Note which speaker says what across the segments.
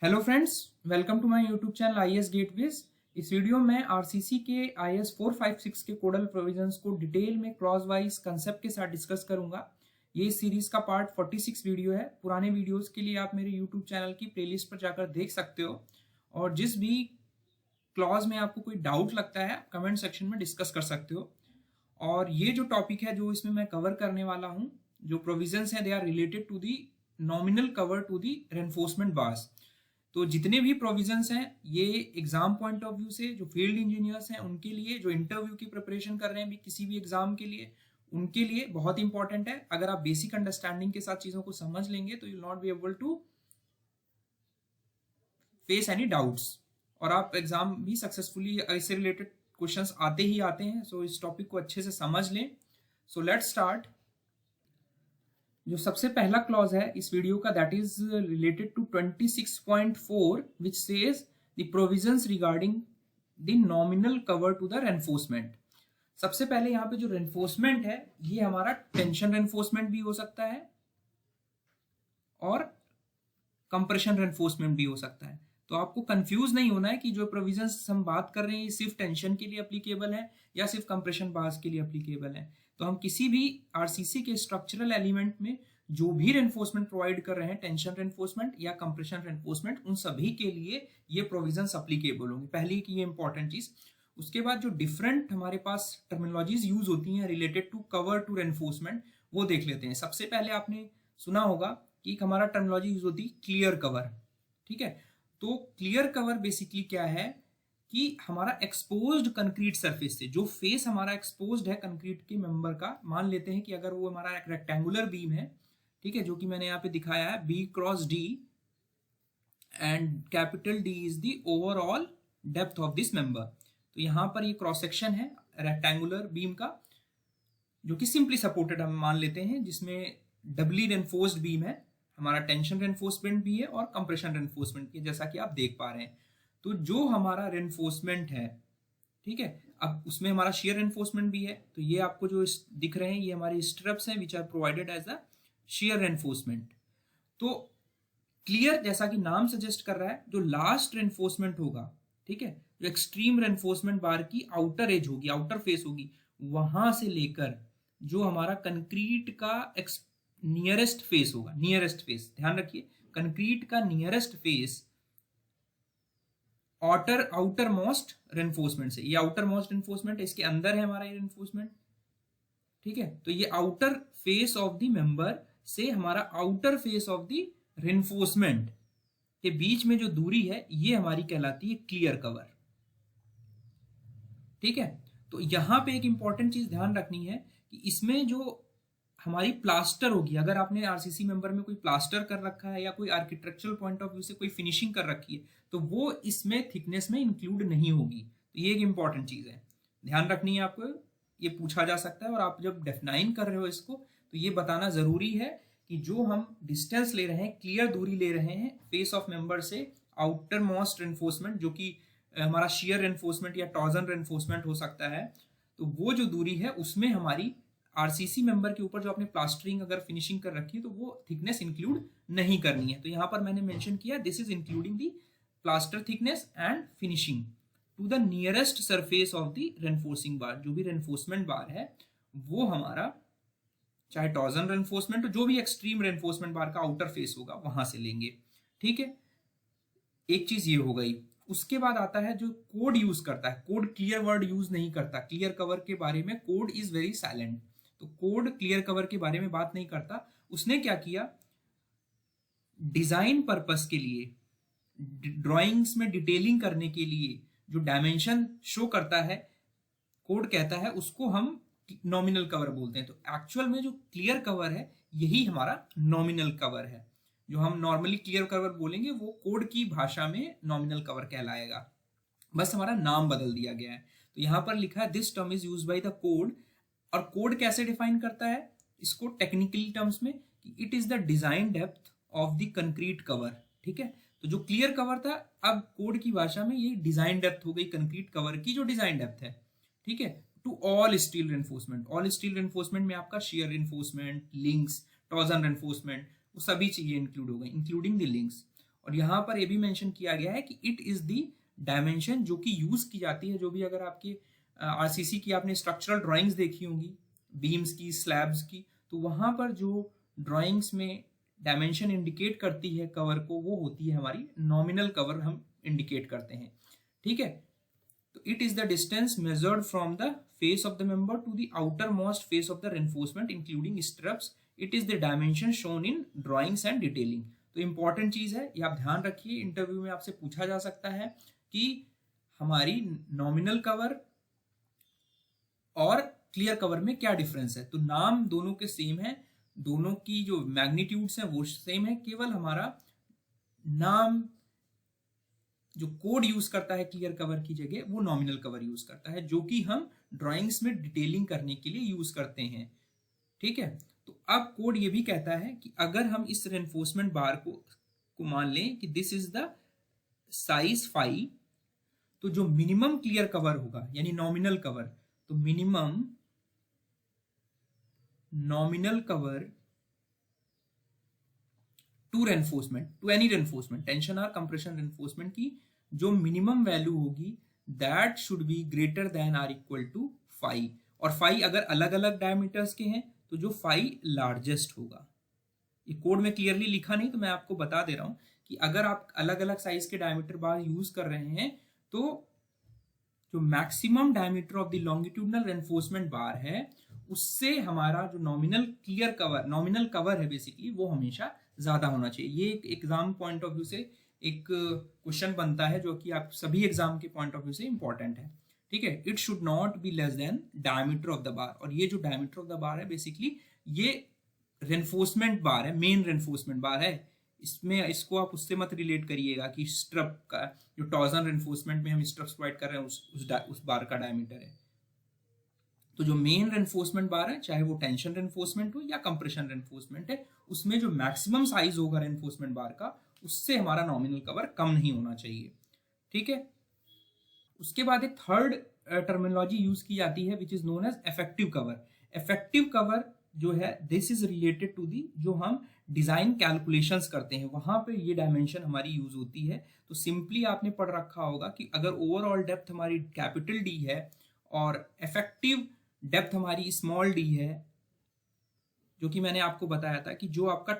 Speaker 1: Hello friends, welcome to my YouTube channel IAS gateways. इस वीडियो में आरसीसी के आईएएस 456 के कोडल प्रोविजंस को डिटेल में क्रॉस वाइज कंसेप्ट के साथ डिस्कस करूंगा। ये इस सीरीज का पार्ट 46 वीडियो है। पुराने वीडियोस के लिए आप मेरे यूट्यूब चैनल की प्लेलिस्ट पर जाकर देख सकते हो और जिस भी क्लॉज में आपको कोई डाउट लगता है कमेंट सेक्शन में डिस्कस कर सकते हो। और ये जो टॉपिक है जो इसमें मैं कवर करने वाला हूँ, जो प्रोविजंस हैं, they are related to the nominal cover to the reinforcement bars. तो जितने भी प्रोविजंस हैं ये एग्जाम पॉइंट ऑफ व्यू से जो फील्ड इंजीनियर्स हैं उनके लिए, जो इंटरव्यू की प्रिपरेशन कर रहे हैं भी किसी भी एग्जाम के लिए, उनके लिए बहुत इंपॉर्टेंट है। अगर आप बेसिक अंडरस्टैंडिंग के साथ चीजों को समझ लेंगे तो you not be able to face any doubts और आप एग्जाम भी सक्सेसफुली, इससे रिलेटेड क्वेश्चंस आते ही आते हैं। सो इस टॉपिक को अच्छे से समझ लें। So let's start. जो सबसे पहला क्लॉज है इस वीडियो का, that is related to 26.4 which says the provisions regarding the nominal cover to the reinforcement. सबसे पहले यहाँ पे जो रेनफोर्समेंट है ये हमारा टेंशन रेनफोर्समेंट भी हो सकता है और कंप्रेशन रेनफोर्समेंट भी हो सकता है। तो आपको कंफ्यूज नहीं होना है कि जो प्रोविजंस हम बात कर रहे हैं ये सिर्फ टेंशन के लिए एप्लीकेबल है या सिर्फ कंप्रेशन बार्स के लिए एप्लीकेबल है। तो हम किसी भी आरसीसी के स्ट्रक्चरल एलिमेंट में जो भी रेनफोर्समेंट प्रोवाइड कर रहे हैं, टेंशन रेनफोर्समेंट या कंप्रेशन रेनफोर्समेंट, उन सभी के लिए ये प्रोविजंस एप्लीकेबल होंगे। पहली की ये इंपॉर्टेंट चीज। उसके बाद जो डिफरेंट हमारे पास टर्मिनोलॉजीज यूज होती हैं related to cover to reinforcement, वो देख लेते हैं। सबसे पहले आपने सुना होगा कि हमारा टर्मिनोलॉजी यूज होती है क्लियर कवर। ठीक है, तो क्लियर कवर बेसिकली क्या है कि हमारा एक्सपोज्ड कंक्रीट सरफेस से, जो फेस हमारा एक्सपोज्ड है कंक्रीट के मेंबर का, मान लेते हैं कि अगर वो हमारा एक रेक्टेंगुलर बीम है, ठीक है, जो कि मैंने यहाँ पे दिखाया है B cross D and capital D is the overall depth of this member. तो यहाँ पर ये क्रॉस सेक्शन है रेक्टेंगुलर बीम का, जो कि सिंपली सपोर्टेड हम मान लेते हैं, जिसमें डबली रेनफोर्स्ड बीम है, हमारा टेंशन रेनफोर्समेंट भी है और कंप्रेशन रेनफोर्समेंट भी, जैसा कि आप देख पा रहे हैं। तो जो हमारा रेनफोर्समेंट है, ठीक है, अब उसमें हमारा शेयर रेनफोर्समेंट भी है। तो ये आपको जो दिख रहे हैं ये हमारे स्ट्रप्स हैं which are provided as a shear reinforcement. तो क्लियर, जैसा कि नाम सजेस्ट कर रहा है, जो लास्ट रेनफोर्समेंट होगा, ठीक है, जो एक्सट्रीम रेनफोर्समेंट बार की आउटर एज होगी, आउटर फेस होगी, वहां से लेकर जो हमारा कंक्रीट का नियरेस्ट फेस होगा, नियरेस्ट फेस, ध्यान रखिए, कंक्रीट का nearest face outer most reinforcement से, ये आउटर मोस्ट रेनफोर्समेंट है, इसके अंदर है हमारा ये रेनफोर्समेंट। ठीक है, तो ये outer face of the member से हमारा outer face of the reinforcement के बीच में जो दूरी है ये हमारी कहलाती है क्लियर कवर। ठीक है, तो यहां पे एक इंपॉर्टेंट चीज ध्यान रखनी है कि इसमें जो हमारी प्लास्टर होगी, अगर आपने आरसीसी मेंबर में कोई प्लास्टर कर रखा है या कोई आर्किटेक्चरल पॉइंट ऑफ व्यू से कोई फिनिशिंग कर रखी है, तो वो इसमें थिकनेस में इंक्लूड नहीं होगी। तो ये एक इंपॉर्टेंट चीज है, ध्यान रखनी है आपको। ये पूछा जा सकता है और आप जब डेफिनाइन कर रहे हो इसको तो ये बताना जरूरी है कि जो हम डिस्टेंस ले रहे हैं, क्लियर दूरी ले रहे हैं फेस ऑफ मेंबर से आउटर मोस्ट रेनफोर्समेंट, जो कि हमारा शियर रेनफोर्समेंट या टॉर्जन रेनफोर्समेंट हो सकता है, तो वो जो दूरी है उसमें हमारी आरसीसी मेंबर के ऊपर जो आपने प्लास्टरिंग अगर फिनिशिंग कर रखी है तो वो थिकनेस इंक्लूड नहीं करनी है। तो यहां पर मैंने मेंशन किया this is including the plaster thickness and finishing to the nearest surface of the reinforcing bar. जो भी रेनफोर्समेंट बार है वो हमारा, चाहे टॉर्जन रेनफोर्समेंट हो, जो भी एक्सट्रीम रेनफोर्समेंट बार का आउटर फेस होगा वहां से लेंगे। ठीक है, एक चीज ये हो गई। उसके बाद आता है जो कोड यूज करता है, कोड क्लियर वर्ड यूज नहीं करता क्लियर कवर के बारे में, कोड इज वेरी साइलेंट। तो कोड क्लियर कवर के बारे में बात नहीं करता। उसने क्या किया, डिजाइन पर्पस के लिए, ड्राइंग्स में डिटेलिंग करने के लिए जो डायमेंशन शो करता है, कोड कहता है उसको हम नॉमिनल कवर बोलते हैं। तो एक्चुअल में जो क्लियर कवर है यही हमारा नॉमिनल कवर है। जो हम नॉर्मली क्लियर कवर बोलेंगे वो कोड की भाषा में नॉमिनल कवर कहलाएगा, बस हमारा नाम बदल दिया गया है। तो यहां पर लिखा है this term is use by the code. और कोड कैसे डिफाइन करता है इसको टेक्निकली टर्म्स में, कि it is the design depth of the concrete cover. ठीक है, तो जो क्लियर कवर था, अब कोड की भाषा में ये डिजाइन डेप्थ हो गई कंक्रीट कवर की, जो डिजाइन डेप्थ है। ठीक है, to all steel reinforcement. All steel reinforcement में आपका shear reinforcement, links, torsion reinforcement, वो सभी चीजें इंक्लूड हो गई, इंक्लूडिंग द लिंक्स। और यहाँ पर ये भी मेंशन किया गया है कि इट इज द डायमेंशन जो कि यूज की जाती है, जो भी अगर आपकी आरसीसी की आपने स्ट्रक्चरल ड्राइंग्स देखी होंगी, बीम्स की, स्लैब्स की, तो वहां पर जो ड्राइंग्स में डायमेंशन इंडिकेट करती है कवर को, वो होती है हमारी नॉमिनल कवर, हम इंडिकेट करते हैं। ठीक है, तो it is the distance measured from the face of the member to the outermost face of the reinforcement including stirrups. It is the dimension shown in drawings and detailing. तो important चीज है, ये आप ध्यान रखिए, interview में आपसे पूछा जा सकता है कि हमारी नॉमिनल कवर और क्लियर कवर में क्या डिफरेंस है। तो नाम दोनों के सेम है, दोनों की जो मैग्नीट्यूड्स हैं वो सेम है, केवल हमारा नाम जो कोड यूज करता है क्लियर कवर की जगह, वो नॉमिनल कवर यूज करता है, जो कि हम ड्राइंग्स में डिटेलिंग करने के लिए यूज करते हैं। ठीक है, तो अब कोड ये भी कहता है कि अगर हम इस रेनफोर्समेंट बार को मान लें कि दिस इज द साइज 5, तो जो मिनिमम क्लियर कवर होगा यानी नॉमिनल कवर, तो minimum nominal cover to reinforcement, to any reinforcement, tension और कंप्रेशन रेनफोर्समेंट की जो मिनिमम वैल्यू होगी, that should be greater than or equal to 5। और 5 अगर अलग अलग डायमीटर्स के हैं तो जो 5 लार्जेस्ट होगा। ये कोड में क्लियरली लिखा नहीं, तो मैं आपको बता दे रहा हूं कि अगर आप अलग अलग साइज के डायमीटर बार यूज कर रहे हैं, तो जो maximum diameter of the longitudinal reinforcement बार है, उससे हमारा जो नॉमिनल कवर है बेसिकली, वो हमेशा ज्यादा होना चाहिए। ये एक एग्जाम पॉइंट ऑफ व्यू से एक क्वेश्चन बनता है, जो कि आप सभी एग्जाम के पॉइंट ऑफ व्यू से इंपॉर्टेंट है। ठीक है, it should not be less than diameter of the bar. और ये जो डायमीटर ऑफ द बार है बेसिकली ये रेनफोर्समेंट बार है, मेन रेनफोर्समेंट बार है। इसमें इसको आप उससे मत रिलेट करिएगा कि स्ट्रप का जो टॉर्जन रेनफोर्समेंट में हम स्ट्रप्स प्रोवाइड कर रहे हैं उस बार का डायमीटर है। तो जो मेन रेनफोर्समेंट बार है, चाहे वो टेंशन रेनफोर्समेंट हो या कंप्रेशन रेनफोर्समेंट है, उसमें जो मैक्सिमम साइज होगा रेनफोर्समेंट बार का, उससे हमारा नॉमिनल कवर कम नहीं होना चाहिए। ठीक है, उसके बाद एक थर्ड टर्मिनोलॉजी यूज की जाती है which is known as effective cover. Effective cover जो है, this is related to the जो हम डिजाइन कैलकुलेशंस करते हैं, वहां पे ये डायमेंशन हमारी यूज होती है। तो सिंपली आपने पढ़ रखा होगा कि अगर ओवरऑल डेप्थ हमारी कैपिटल डी है और इफेक्टिव डेप्थ हमारी स्मॉल डी है, जो कि मैंने आपको बताया था कि जो आपका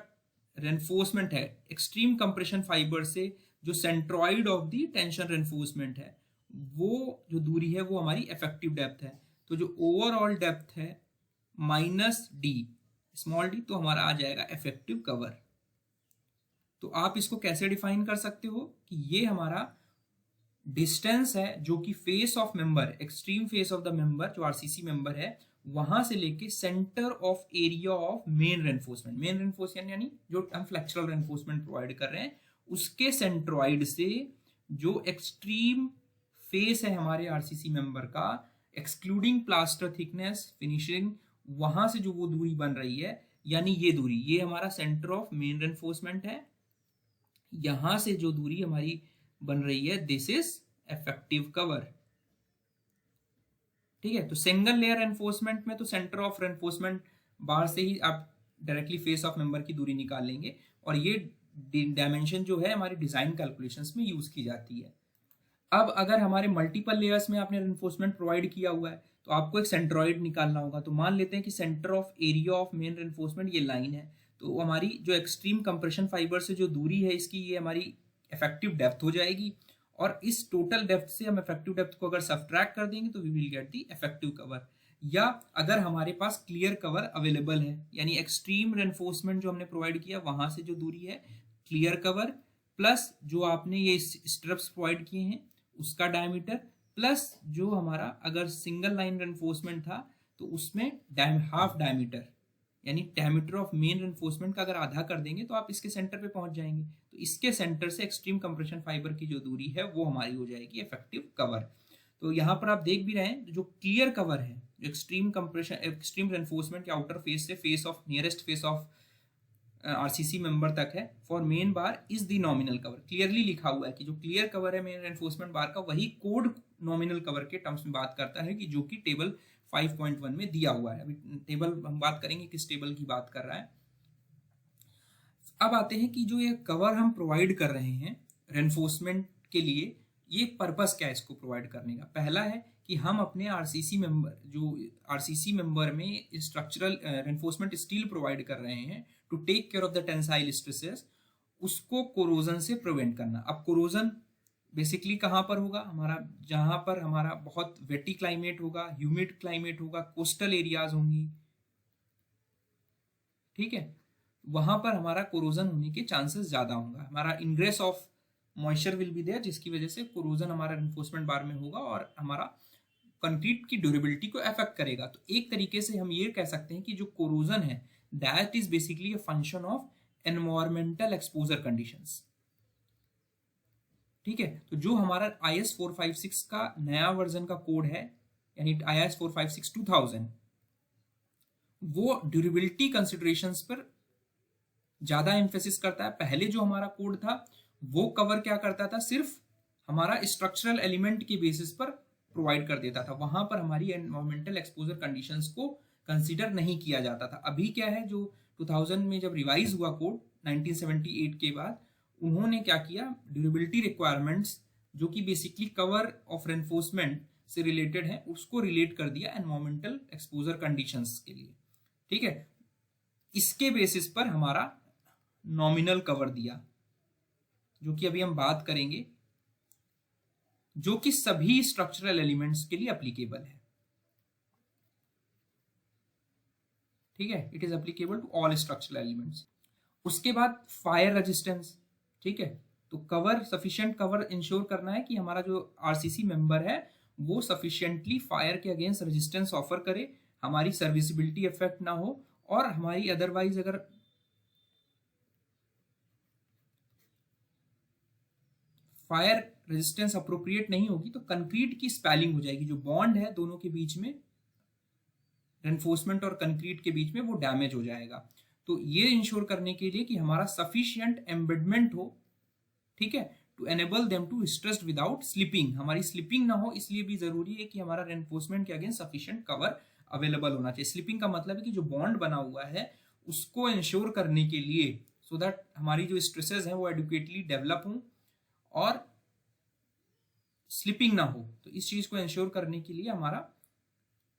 Speaker 1: रेनफोर्समेंट है एक्सट्रीम कंप्रेशन फाइबर से जो centroid of the tension reinforcement है, वो जो दूरी है वो हमारी इफेक्टिव डेप्थ है। तो जो ओवरऑल डेप्थ है माइनस डी स्मॉल डी, तो हमारा आ जाएगा इफेक्टिव कवर। तो आप इसको कैसे डिफाइन कर सकते हो कि ये हमारा डिस्टेंस है जो कि face of member, extreme face of the member जो आरसीसी मेंबर है, वहां से लेके centre of area of main reinforcement, main reinforcement यानी जो हम फ्लेक्चरल रेनफोर्समेंट प्रोवाइड कर रहे हैं, उसके सेंट्रॉइड से जो एक्सट्रीम फेस है हमारे आरसीसी मेंबर का, एक्सक्लूडिंग प्लास्टर थिकनेस फिनिशिंग, वहां से जो वो दूरी बन रही है, यानी ये दूरी, ये हमारा सेंटर ऑफ मेन रेनफोर्समेंट है। यहां से जो दूरी हमारी बन रही है, दिस इज इफेक्टिव कवर। ठीक है, तो सिंगल लेयर एनफोर्समेंट में तो सेंटर ऑफ रेनफोर्समेंट बार से ही आप डायरेक्टली फेस ऑफ मेंबर की दूरी निकाल लेंगे, और ये डायमेंशन जो है हमारी डिजाइन कैलकुलेशंस में यूज की जाती है। अब अगर हमारे मल्टीपल लेयर्स में आपने रेनफोर्समेंट प्रोवाइड किया हुआ है, तो आपको एक सेंट्रॉइड निकालना होगा। तो मान लेते हैं कि centre of area of main reinforcement ये लाइन है, तो हमारी जो एक्सट्रीम कंप्रेशन फाइबर से जो दूरी है इसकी, ये हमारी इफेक्टिव डेप्थ हो जाएगी, और इस टोटल डेप्थ से हम इफेक्टिव डेप्थ को अगर सब्ट्रैक्ट कर देंगे तो we will get the effective cover. या अगर हमारे पास क्लियर कवर अवेलेबल है, यानी एक्सट्रीम रेनफोर्समेंट जो हमने प्रोवाइड किया वहां से जो दूरी है, क्लियर कवर प्लस जो आपने ये स्ट्रप्स प्रोवाइड किए हैं उसका डायमीटर, प्लस जो हमारा अगर सिंगल लाइन रेनफोर्समेंट था तो उसमें हाफ डायमीटर, यानी डायमीटर ऑफ मेन रेनफोर्समेंट का अगर आधा कर देंगे तो आप इसके सेंटर पे पहुंच जाएंगे। तो इसके सेंटर से एक्सट्रीम कंप्रेशन फाइबर की जो दूरी है वो हमारी हो जाएगी इफेक्टिव कवर। तो यहाँ पर आप देख भी रहे हैं, जो क्लियर कवर है, जो एक्सट्रीम कंप्रेशन, एक्सट्रीम रेनफोर्समेंट के आउटर फेस से face of nearest face of RCC member तक है, for main bar is the nominal cover. Clearly लिखा हुआ है कि जो क्लियर कवर है मेन रेनफोर्समेंट बार का, वही कोड नॉमिनल कवर के टर्म्स में बात करता है, कि जो कि टेबल 5.1 में दिया हुआ है। अभी टेबल हम बात करेंगे किस टेबल की बात कर रहा है। अब आते हैं कि जो ये कवर हम प्रोवाइड कर रहे हैं रेनफोर्समेंट के लिए, ये पर्पस क्या है इसको प्रोवाइड करने का। पहला है कि हम अपने आरसीसी मेंबर में स्ट्रक्चरल रेनफोर्समेंट स्टील प्रोवाइड कर रहे हैं to take care of the tensile stresses, उसको कोरोजन से प्रिवेंट करना। अब कोरोजन बेसिकली कहाँ पर होगा हमारा, जहां पर हमारा बहुत वेटी क्लाइमेट होगा, ह्यूमिड क्लाइमेट होगा, कोस्टल एरियाज होंगी, ठीक है, वहां पर हमारा कोरोजन होने के चांसेस ज्यादा होगा। हमारा ingress of moisture will be there, जिसकी वजह से कोरोजन हमारा रेनफोर्समेंट बार में होगा और हमारा कंक्रीट की ड्यूरेबिलिटी को अफेक्ट करेगा। तो एक तरीके से हम ये कह सकते हैं कि जो कोरोजन है that is basically a function of environmental exposure conditions, ठीक है। तो जो हमारा IS 456 का नया वर्जन का कोड है, यानी IS 456 2000, वो ड्यूरेबिलिटी कंसिडरेशंस पर ज्यादा एम्फेसिस करता है। पहले जो हमारा कोड था वो कवर क्या करता था, सिर्फ हमारा स्ट्रक्चरल एलिमेंट के बेसिस पर प्रोवाइड कर देता था, वहां पर हमारी एनवायरमेंटल एक्सपोजर कंडीशंस को कंसीडर नहीं किया जाता था। अभी क्या है, जो 2000 में जब रिवाइज हुआ कोड 1978 के बाद, उन्होंने क्या किया, ड्यूरेबिलिटी रिक्वायरमेंट्स जो कि बेसिकली कवर ऑफ रेनफोर्समेंट से रिलेटेड है, उसको रिलेट कर दिया एनवायरमेंटल एक्सपोजर कंडीशंस के लिए, ठीक है। इसके बेसिस पर हमारा नॉमिनल कवर दिया, जो कि अभी हम बात करेंगे, जो कि सभी स्ट्रक्चरल एलिमेंट्स के लिए एप्लीकेबल है, ठीक है, it is applicable to all structural elements. उसके बाद फायर रेजिस्टेंस, ठीक है, तो कवर सफिशिएंट कवर इंश्योर करना है कि हमारा जो आरसीसी मेंबर है वो सफिशिएंटली फायर के अगेंस्ट रेजिस्टेंस ऑफर करे, हमारी सर्विसिबिलिटी इफेक्ट ना हो, और हमारी अदरवाइज अगर फायर रेजिस्टेंस अप्रोप्रिएट नहीं होगी तो कंक्रीट की स्पेलिंग हो जाएगी, जो बॉन्ड है दोनों के बीच में, रेनफोर्समेंट और कंक्रीट के बीच में, वो डैमेज हो जाएगा। तो ये इंश्योर करने के लिए कि हमारा सफिशिएंट एम्बेडमेंट हो, ठीक है, to enable them to stressed without slipping, हमारी स्लिपिंग ना हो, इसलिए भी जरूरी है कि हमारा रेनफोर्समेंट के अगेंस्ट सफिशिएंट कवर अवेलेबल होना चाहिए। स्लिपिंग का मतलब है कि जो बॉन्ड बना हुआ है उसको इंश्योर करने के लिए, सो दैट हमारी जो स्ट्रेसेस हैं वो एडुकेटली डेवलप हों और स्लिपिंग ना हो, तो इस चीज को इंश्योर करने के लिए हमारा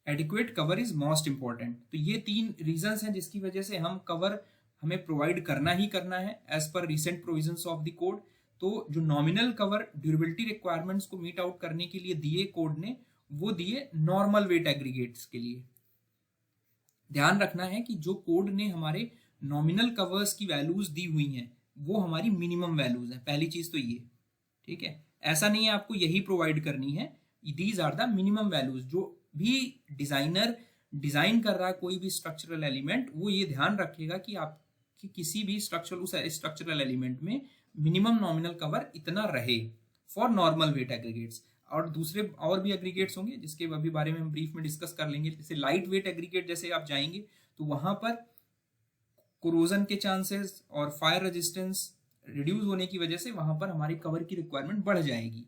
Speaker 1: adequate cover is most important. तो ये 3 रीजंस हैं जिसकी वजह से हम कवर हमें प्रोवाइड करना ही करना है as per recent provisions of the code. तो जो नॉमिनल कवर ड्यूरेबिलिटी रिक्वायरमेंट्स को मीट आउट करने के लिए दिए कोड ने, वो दिए नॉर्मल वेट एग्रीगेट्स के लिए। ध्यान रखना है कि जो कोड ने हमारे नॉमिनल कवर्स की वैल्यूज दी हुई हैं वो हमारी मिनिमम वैल्यूज हैं, पहली चीज तो ये, ठीक है। ऐसा नहीं है आपको यही प्रोवाइड करनी है, these are the minimum values. जो भी डिजाइनर डिजाइन कर रहा है कोई भी स्ट्रक्चरल एलिमेंट, वो ये ध्यान रखेगा कि आपकी किसी भी स्ट्रक्चरल एलिमेंट में मिनिमम नॉमिनल कवर इतना रहे फॉर नॉर्मल वेट एग्रीगेट्स। और दूसरे और भी एग्रीगेट्स होंगे जिसके अभी बारे में हम ब्रीफ में डिस्कस कर लेंगे। जैसे लाइट वेट एग्रीगेट जैसे आप जाएंगे तो वहां पर कोरोजन के चांसेस और फायर रेजिस्टेंस रिड्यूस होने की वजह से वहां पर हमारी कवर की रिक्वायरमेंट बढ़ जाएगी,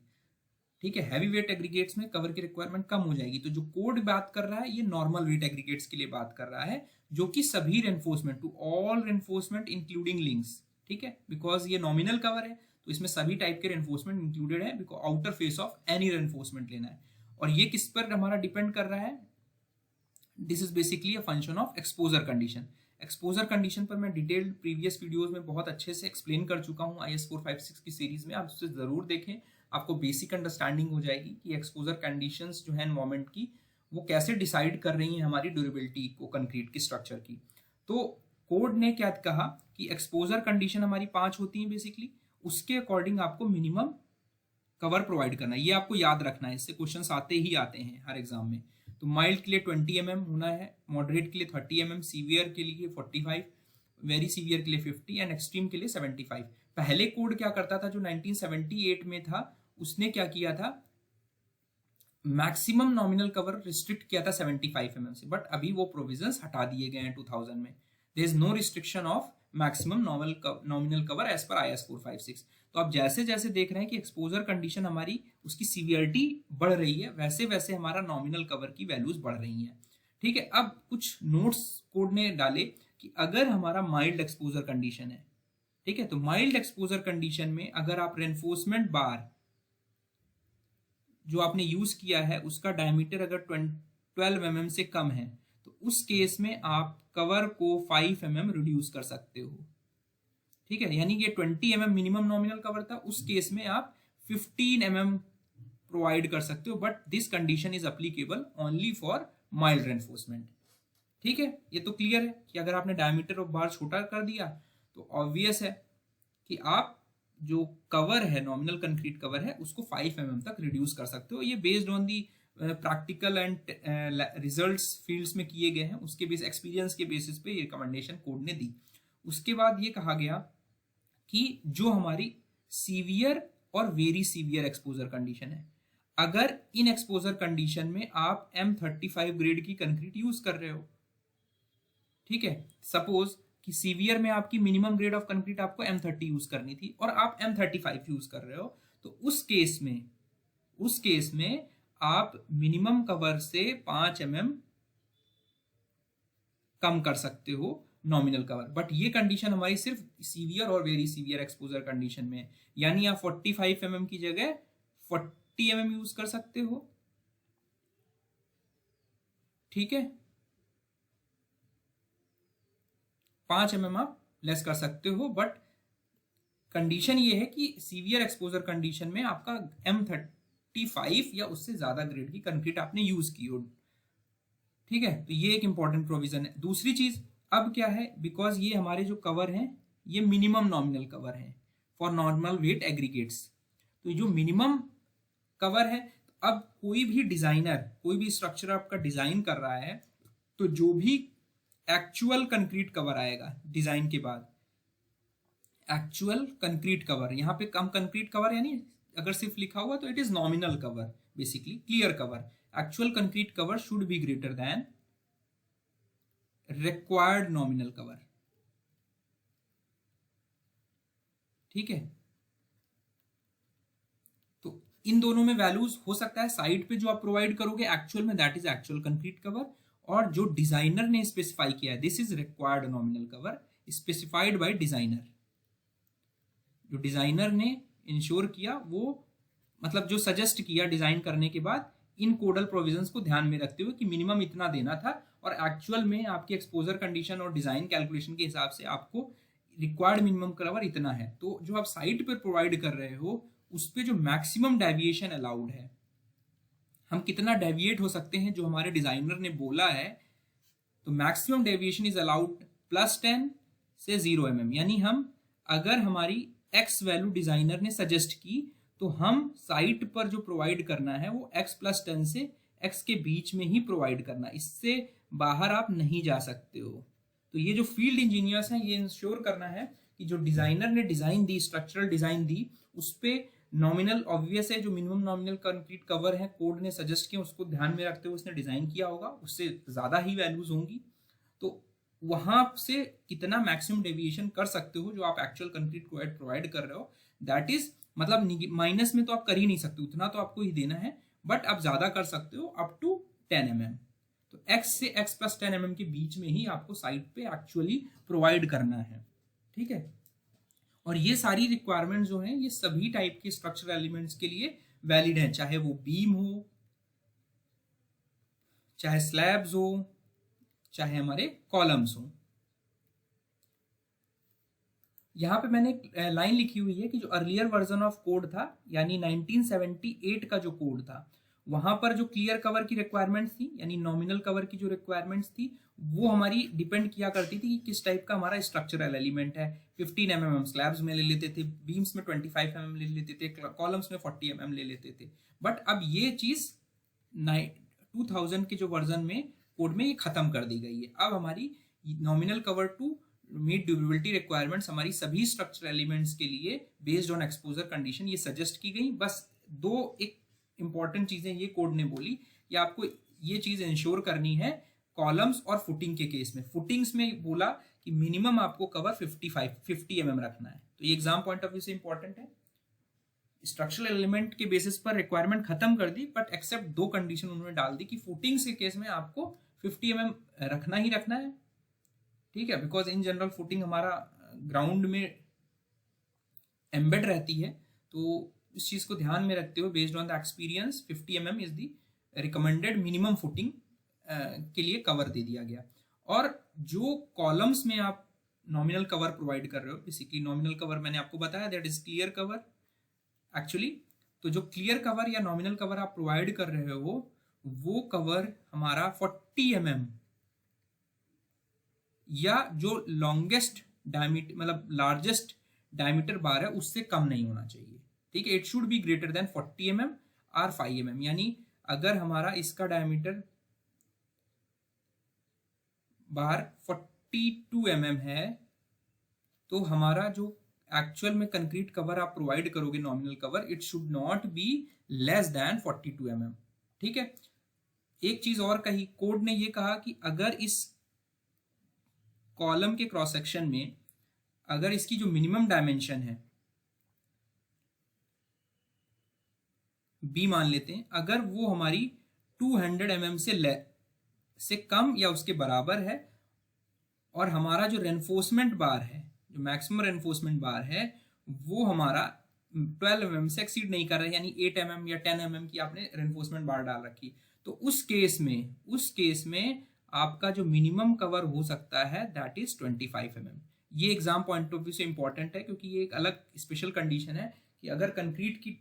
Speaker 1: ठीक है। हैवी वेट एग्रीगेट्स में कवर की रिक्वायरमेंट कम हो जाएगी। तो जो कोड बात कर रहा है ये नॉर्मल वेट एग्रीगेट्स के लिए बात कर रहा है, जो कि सभी reinforcement, to all reinforcement including links, ठीक है, बिकॉज ये नॉमिनल कवर है तो इसमें सभी टाइप के रेनफोर्समेंट इंक्लूडेड है, because outer face of any reinforcement लेना है। और ये किस पर हमारा डिपेंड कर रहा है, this is basically a function of exposure condition. Exposure condition पर मैं डिटेल्ड प्रीवियस वीडियोस में बहुत अच्छे से एक्सप्लेन कर चुका हूँ IS 456 की सीरीज में, आप उससे जरूर देखें, आपको बेसिक अंडरस्टैंडिंग हो जाएगी कि एक्सपोजर कंडीशंस जो है एनवायरमेंट की वो कैसे डिसाइड कर रही हैं हमारी ड्यूरेबिलिटी को कंक्रीट की स्ट्रक्चर की। तो कोड ने क्या कहा कि एक्सपोजर कंडीशन हमारी 5 होती हैं बेसिकली, उसके अकॉर्डिंग आपको मिनिमम कवर प्रोवाइड करना है, ये आपको याद रखना है, इससे क्वेश्चंस आते ही आते हैं हर एग्जाम में। तो माइल्ड के लिए 20 mm होना है, मॉडरेट के लिए 30 mm, सीवियर के लिए 45, वेरी सीवियर के लिए 50 एंड एक्सट्रीम के लिए 75। पहले कोड क्या करता था, जो 1978 में था, उसने क्या किया था, मैक्सिमम नॉमिनल कवर रिस्ट्रिक्ट किया था 75 mm से, बट अभी वो प्रोविजंस हटा दिए गए हैं 2000 में। There is no restriction of maximum nominal cover as per IS 456। तो आप जैसे जैसे देख रहे हैं कि एक्सपोजर कंडीशन हमारी उसकी सीवियरिटी बढ़ रही है, वैसे वैसे हमारा नॉमिनल कवर की वैल्यूज बढ़ रही हैं, ठीक है। अब कुछ नोट्स कोड ने डाले कि अगर हमारा माइल्ड एक्सपोजर कंडीशन है, ठीक है। तो माइल्ड एक्सपोजर कंडीशन में अगर आप रेनफोर्समेंट बार जो आपने यूज किया है उसका डायमीटर अगर 12 mm से कम है, तो उस केस में आप कवर को 5 mm रिड्यूस कर सकते हो। ठीक है, यानी कि 20 mm मिनिमम नॉमिनल कवर था, उस केस में आप 15 mm प्रोवाइड कर सकते हो, but this condition is applicable only for mild reinforcement. ठीक है, ये तो क्लियर है कि अगर आपने डायमीटर ऑफ बार छोटा कर दिया तो ऑब्वियस है कि आप जो कवर है, नॉमिनल कंक्रीट कवर है, उसको 5 mm तक रिड्यूस कर सकते हो। ये based on the practical and results fields में किए गए हैं, उसके बेस एक्सपीरियंस के बेसिस पे ये रिकमेंडेशन कोड ने दी। उसके बाद ये कहा गया कि जो हमारी सीवियर और वेरी सीवियर एक्सपोजर कंडीशन है, अगर इन एक्सपोजर कंडीशन में आप M35 ग्रेड की कंक्रीट यूज कर रहे हो, ठीक है, सपोज कि सीवियर में आपकी मिनिमम ग्रेड ऑफ कंक्रीट आपको M30 यूज करनी थी और आप M35 यूज कर रहे हो, तो उस केस में आप मिनिमम कवर से 5 mm कम कर सकते हो नॉमिनल कवर। बट ये कंडीशन हमारी सिर्फ सीवियर और वेरी सीवियर एक्सपोजर कंडीशन में, यानी आप 45 mm की जगह 40 mm यूज कर सकते हो। ठीक है, 5 mm आप लेस कर सकते हो, बट कंडीशन ये है कि सीवियर एक्सपोजर कंडीशन में आपका M35 या उससे ज्यादा ग्रेड की कंक्रीट आपने यूज की हो। ठीक है, तो ये एक इंपॉर्टेंट प्रोविजन है। दूसरी चीज अब क्या है, बिकॉज ये हमारे जो कवर हैं ये मिनिमम नॉमिनल कवर हैं फॉर नॉर्मल वेट एग्रीगेट्स, तो जो मिनिमम कवर है, अब कोई भी डिजाइनर कोई भी स्ट्रक्चर आपका डिजाइन कर रहा है, तो जो भी एक्चुअल कंक्रीट कवर आएगा डिजाइन के बाद, एक्चुअल कंक्रीट कवर, यहाँ पे कम कंक्रीट कवर यानी अगर सिर्फ लिखा हुआ तो it is nominal cover, basically clear cover. Actual concrete cover should be greater then required nominal cover. ठीक है, तो इन दोनों में वैल्यूज हो सकता है साइट पे जो आप प्रोवाइड करोगे एक्चुअल में, that is actual concrete cover, और जो डिजाइनर ने स्पेसिफाई किया है this is required nominal cover specified by designer. जो डिजाइनर ने इंश्योर किया, वो मतलब जो सजेस्ट किया डिजाइन करने के बाद, इन कोडल प्रोविजंस को ध्यान में रखते हुए कि मिनिमम इतना देना था और एक्चुअल में आपकी एक्सपोजर कंडीशन और डिजाइन कैलकुलेशन के हिसाब से आपको रिक्वायर्ड मिनिमम कवर इतना है। तो जो आप साइट पर प्रोवाइड कर रहे हो उस पर जो मैक्सिमम डेविएशन अलाउड है, हम कितना डेविएट हो सकते हैं जो हमारे डिजाइनर ने बोला है, तो मैक्सिमम डेविएशन इज अलाउड +10 से 0 mm, यानी हम अगर हमारी एक्स वैल्यू डिजाइनर ने सजेस्ट की तो हम साइट पर जो प्रोवाइड करना है वो x+10 से x के बीच में ही प्रोवाइड करना, इससे बाहर आप नहीं जा सकते हो। तो ये जो फील्ड इंजीनियर्स हैं ये इंश्योर करना है कि जो डिजाइनर ने डिजाइन दी, स्ट्रक्चरल डिजाइन दी, उस पर नॉमिनल ऑब्वियस है जो मिनिमम नॉमिनल कंक्रीट कवर है कोड ने सजेस्ट किया उसको ध्यान में रखते हुए उसने डिजाइन किया होगा, उससे ज्यादा ही वैल्यूज होंगी। तो वहां से कितना मैक्सिमम डेविएशन कर सकते हो जो आप एक्चुअल कंक्रीट प्रोवाइड कर रहे हो, दैट इज मतलब माइनस में तो आप कर ही नहीं सकते, उतना तो आपको ही देना है, बट आप ज्यादा कर सकते हो अप टू 10 mm। तो x से x+10 mm के बीच में ही आपको साइट पे एक्चुअली प्रोवाइड करना है। ठीक है, और ये सारी रिक्वायरमेंट जो है ये सभी टाइप के स्ट्रक्चरल एलिमेंट्स के लिए वैलिड है, चाहे वो बीम हो, चाहे स्लैब्स हो, चाहे हमारे कॉलम्स हो। यहां पे मैंने एक लाइन लिखी हुई है कि जो अर्लियर वर्जन ऑफ कोड था, यानी 1978 का जो कोड था, वहां पर जो क्लियर कवर की रिक्वायरमेंट्स थी यानी नॉमिनल कवर की जो रिक्वायरमेंट्स थी वो हमारी डिपेंड किया करती थी कि किस टाइप का हमारा स्ट्रक्चरल एलिमेंट है। 15 mm स्लैब्स में ले लेते थे, बीम्स में 25 mm ले लेते थे, कॉलम्स में 40 mm ले लेते थे। बट अब ये चीज 2000 के जो वर्जन में कोड में ये खत्म कर दी गई है। अब हमारी nominal cover to meet durability requirements हमारी सभी स्ट्रक्चरल एलिमेंट्स के लिए बेस्ड ऑन एक्सपोजर कंडीशन ये सजेस्ट की गई। बस दो एक इंपॉर्टेंट चीजें ये कोड ने बोली कि आपको ये चीज इंश्योर करनी है कॉलम्स और फुटिंग के केस में। फुटिंग्स में बोला कि मिनिमम आपको कवर 50 mm रखना है, तो ये एग्जाम पॉइंट ऑफ व्यू से इंपॉर्टेंट है। स्ट्रक्चरल एलिमेंट के बेसिस पर रिक्वायरमेंट खत्म कर दी, बट एक्सेप्ट दो कंडीशन उन्होंने डाल दी कि फुटिंग्स के केस में आपको 50 mm रखना ही रखना है। ठीक है, बिकॉज इन जनरल फुटिंग हमारा ग्राउंड में एम्बेड रहती है। तो इस चीज़ को ध्यान में रखते हुए based on the experience 50 mm is the recommended minimum footing के लिए कवर दे दिया गया। और जो कॉलम्स में आप नॉमिनल कवर प्रोवाइड कर रहे हो, बेसिकली नॉमिनल कवर मैंने आपको बताया that is clear cover actually. तो जो क्लियर कवर या नॉमिनल कवर आप प्रोवाइड कर रहे हो वो कवर हमारा 40 mm या जो लॉन्गेस्ट डायमीटर मतलब लार्जेस्ट डायमीटर बार है उससे कम नहीं होना चाहिए। ठीक है, it should be greater then 40 mm और 5 mm। यानी अगर हमारा इसका डायमीटर बार 42 mm है तो हमारा जो एक्चुअल में कंक्रीट कवर आप प्रोवाइड करोगे nominal cover, it should not be less than 42 mm। ठीक है, एक चीज और कही, कोड ने ये कहा कि अगर इस कॉलम के क्रॉस सेक्शन में अगर इसकी जो मिनिमम डायमेंशन है बी मान लेते हैं, अगर वो हमारी 200 mm से कम या उसके बराबर है और हमारा जो रेनफोर्समेंट बार है, जो मैक्सिमम रेनफोर्समेंट बार है वो हमारा 12 mm से एक्सीड नहीं कर रहा है, यानी 8 mm या 10 mm की आपने रेनफोर्समेंट बार डाल रखी, तो उस केस में आपका जो मिनिमम कवर हो सकता है दैट इज 25 mm। ये एग्जाम पॉइंट ऑफ व्यू से इंपॉर्टेंट है क्योंकि ये एक अलग स्पेशल कंडीशन है कि अगर कंक्रीट की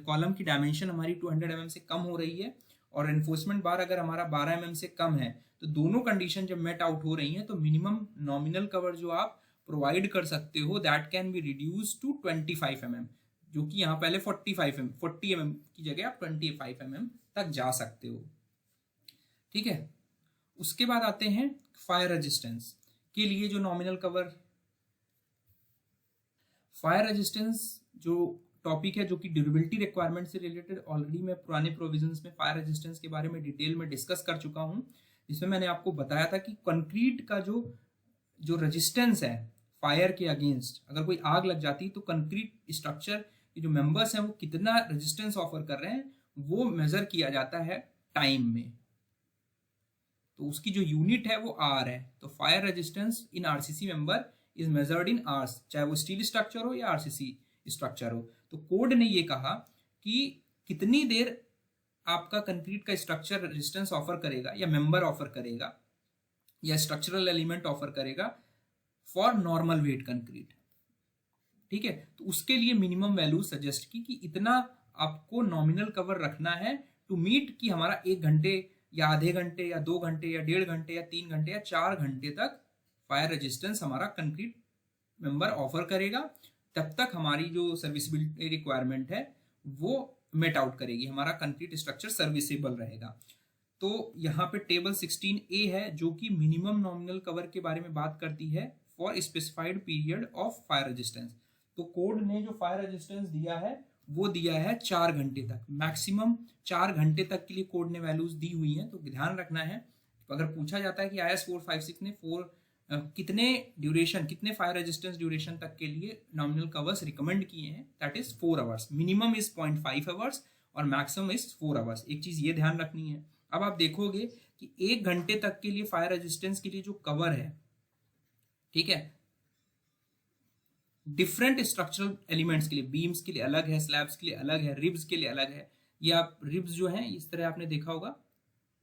Speaker 1: कॉलम की डायमेंशन हमारी 200 mm से कम हो रही है और एनफोर्समेंट बार अगर हमारा 12 mm से कम है, तो दोनों कंडीशन जब मेट आउट हो रही हैं तो मिनिमम नॉमिनल कवर जो आप प्रोवाइड कर सकते हो that can be reduce to 25 mm, जो कि यहाँ पहले 40 mm की जगह आप 25 mm तक जा सकते हो। ठीक है, उसके बाद आते हैं फायर रेजिस्टेंस के लिए जो नॉमिनल कवर। फायर रेजिस्टेंस जो टॉपिक है जो कि ड्यूरेबिलिटी रिक्वायरमेंट से रिलेटेड, ऑलरेडी मैं पुराने प्रोविजंस में फायर रेजिस्टेंस के बारे में डिटेल में डिस्कस कर चुका हूं, जिसमें मैंने आपको बताया था कि कंक्रीट का जो रेजिस्टेंस है फायर के अगेंस्ट, अगर कोई आग लग जाती तो कंक्रीट स्ट्रक्चर के जो मेंबर्स हैं वो कितना रेजिस्टेंस ऑफर कर रहे हैं वो मेजर किया जाता है टाइम में। तो उसकी जो यूनिट है वो आर है। तो fire resistance in RCC member is measured in hours, चाहे वो स्टील स्ट्रक्चर हो या आरसीसी स्ट्रक्चर हो। तो कोड ने ये कहा कि कितनी देर आपका कंक्रीट का स्ट्रक्चर रेजिस्टेंस ऑफर करेगा या मेंबर ऑफर करेगा या स्ट्रक्चरल एलिमेंट ऑफर करेगा फॉर नॉर्मल वेट कंक्रीट। ठीक है, तो उसके लिए मिनिमम वैल्यू सजेस्ट की कि इतना आपको नॉमिनल कवर रखना है टू मीट कि हमारा 1 घंटे या आधे घंटे या 2 घंटे या 1.5 घंटे या 3 घंटे या 4 घंटे तक फायर रेजिस्टेंस हमारा कंक्रीट मेंबर ऑफर करेगा, तब तक हमारी जो सर्विसिबिलिटी रिक्वायरमेंट है वो मेट आउट करेगी, हमारा कंक्रीट स्ट्रक्चर सर्विसेबल रहेगा। तो यहाँ पे टेबल 16A है जो कि मिनिमम नॉमिनल कवर के बारे में बात करती है for specified period of fire resistance. तो कोड ने जो फायर रेजिस्टेंस दिया है वो दिया है 4 घंटे तक, मैक्सिमम 4 घंटे तक के लिए कोड ने वैल्यूज दी हुई हैं। तो ध्यान रखना है, अगर पूछा जाता है कि IS 456 ने कितने फायर रेजिस्टेंस ड्यूरेशन तक के लिए नॉमिनल कवर्स रिकमेंड किए हैं, that is 4 hours, minimum is 0.5 hours और मैक्सिमम इज 4 आवर्स। एक चीज ये ध्यान रखनी है। अब आप देखोगे कि 1 घंटे तक के लिए फायर रेजिस्टेंस के लिए जो कवर है, ठीक है, डिफरेंट स्ट्रक्चरल एलिमेंट्स के लिए, बीम्स के लिए अलग है, स्लैब्स के लिए अलग है, रिब्स के लिए अलग है। ये आप रिब्स जो है इस तरह आपने देखा होगा,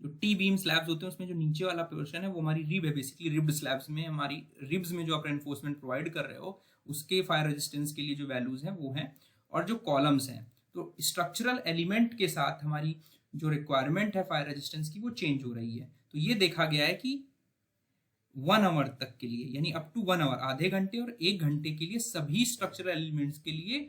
Speaker 1: जो टी बीम स्लैब्स होते हैं उसमें जो नीचे वाला पोर्शन है वो हमारी रिब है, बेसिकली रिब्ड स्लैब्स में हमारी रिब्स में जो आप रेनफोर्समेंट प्रोवाइड कर रहे हो उसके फायर रेजिस्टेंस के लिए जो वैल्यूज हैं वो हैं। और जो कॉलम्स हैं, तो स्ट्रक्चरल एलिमेंट के साथ हमारी जो रिक्वायरमेंट है फायर रेजिस्टेंस की वो चेंज हो रही है। तो ये देखा गया है कि 1 आवर तक के लिए, यानी अप टू 1 आवर, आधे घंटे और 1 घंटे के लिए सभी स्ट्रक्चरल एलिमेंट्स के लिए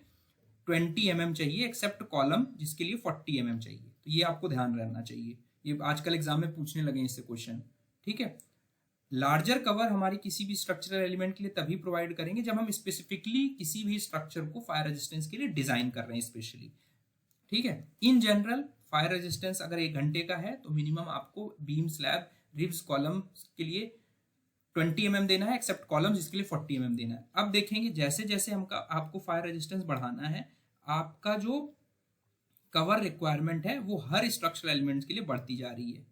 Speaker 1: 20 mm चाहिए, एक्सेप्ट कॉलम जिसके लिए 40 mm चाहिए। तो ये आपको ध्यान रहना चाहिए, ये आजकल एग्जाम में पूछने लगे इससे क्वेश्चन। ठीक है, लार्जर कवर हमारी किसी भी स्ट्रक्चरल एलिमेंट के लिए तभी प्रोवाइड करेंगे जब हम स्पेसिफिकली किसी भी स्ट्रक्चर को फायर रेजिस्टेंस के लिए डिजाइन कर रहे हैं स्पेशली। ठीक है, इन जनरल फायर रेजिस्टेंस अगर 1 घंटे का है तो मिनिमम आपको बीम, स्लैब, रिब्स, कॉलम के लिए 20 mm देना है, एक्सेप्ट कॉलम्स जिसके लिए 40 mm देना है। अब देखेंगे जैसे जैसे आपको फायर रेजिस्टेंस बढ़ाना है, आपका जो कवर रिक्वायरमेंट है वो हर स्ट्रक्चरल एलिमेंट्स के लिए बढ़ती जा रही है।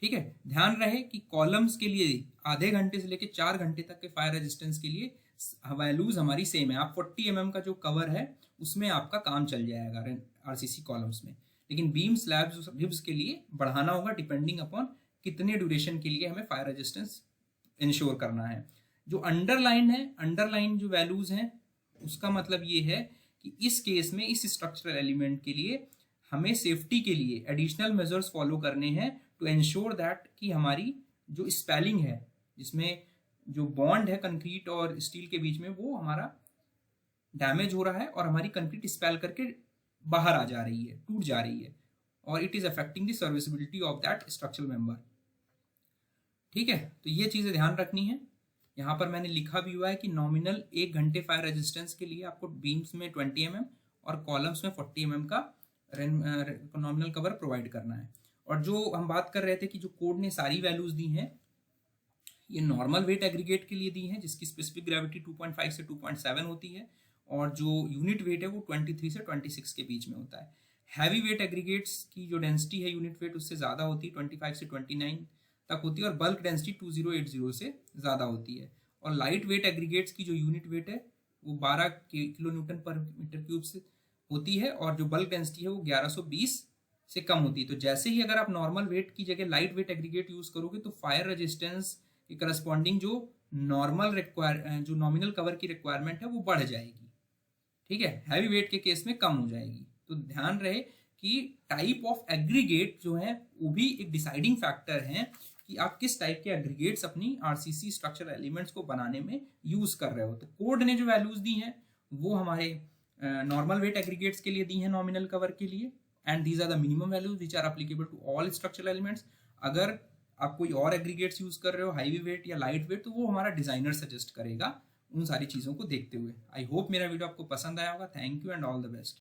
Speaker 1: ठीक है, ध्यान रहे कि कॉलम्स के लिए आधे घंटे से लेकर 4 घंटे तक के फायर रेजिस्टेंस के लिए वैल्यूज हमारी सेम है। आप 40 mm का जो कवर है उसमें आपका काम चल जाएगा आरसीसी कॉलम्स में, लेकिन बीम स्लैब्स रिब्स के लिए बढ़ाना होगा डिपेंडिंग अपॉन कितने ड्यूरेशन के लिए हमें फायर रेजिस्टेंस इंश्योर करना है। जो अंडरलाइन है, अंडरलाइन जो वैल्यूज हैं उसका मतलब ये है कि इस केस में इस स्ट्रक्चरल एलिमेंट के लिए हमें सेफ्टी के लिए एडिशनल मेजर्स फॉलो करने हैं टू एंश्योर दैट कि हमारी जो स्पेलिंग है, जिसमें जो बॉन्ड है कंक्रीट और स्टील के बीच में, वो हमारा डैमेज हो रहा है और हमारी कंक्रीट स्पेल करके बाहर आ जा रही है, टूट जा रही है, और it is affecting the serviceability of that structural member. ठीक है, तो ये चीजें ध्यान रखनी है। यहाँ पर मैंने लिखा भी हुआ है कि नॉमिनल 1 घंटे फायर रेजिस्टेंस के लिए आपको बीम्स में 20 mm और कॉलम्स में 40 mm का नॉमिनल कवर प्रोवाइड करना है। और जो हम बात कर रहे थे कि जो कोड ने सारी वैल्यूज दी हैं, ये नॉर्मल वेट एग्रीगेट के लिए दी है जिसकी स्पेसिफिक ग्रेविटी 2.5 से 2.7 होती है, और जो यूनिट वेट है वो 23 से 26 के बीच में होता है। हैवी वेट एग्रीगेट्स की जो डेंसिटी है यूनिट वेट उससे ज़्यादा होती है, 25 से 29 तक होती है, और बल्क डेंसिटी 2080 से ज़्यादा होती है। और लाइट वेट एग्रीगेट्स की जो यूनिट वेट है वो 12 किलो न्यूटन पर मीटर क्यूब से होती है, और जो बल्क डेंसिटी है वो 1120 से कम होती है। तो जैसे ही अगर आप नॉर्मल वेट की जगह लाइट वेट एग्रीगेट यूज करोगे तो फायर रेजिस्टेंस के करस्पॉन्डिंग जो जो नॉमिनल कवर की रिक्वायरमेंट है वो बढ़ जाएगी। ठीक है, हैवी वेट के केस में कम हो जाएगी। तो ध्यान रहे कि टाइप ऑफ एग्रीगेट जो है वो भी एक डिसाइडिंग फैक्टर है कि आप किस टाइप के एग्रीगेट्स अपनी आरसीसी स्ट्रक्चरल एलिमेंट्स को बनाने में यूज कर रहे हो। तो कोड ने जो वैल्यूज दी हैं वो हमारे नॉर्मल वेट एग्रीगेट्स के लिए दी है नॉमिनल कवर के लिए, and these are the minimum values which are applicable to all structural elements. अगर आप कोई और एग्रीगेट्स यूज कर रहे हो, हैवी वेट या लाइट वेट, तो वो हमारा डिजाइनर सजेस्ट करेगा उन सारी चीजों को देखते हुए। आई होप मेरा वीडियो आपको पसंद आया होगा। Thank you and all the best.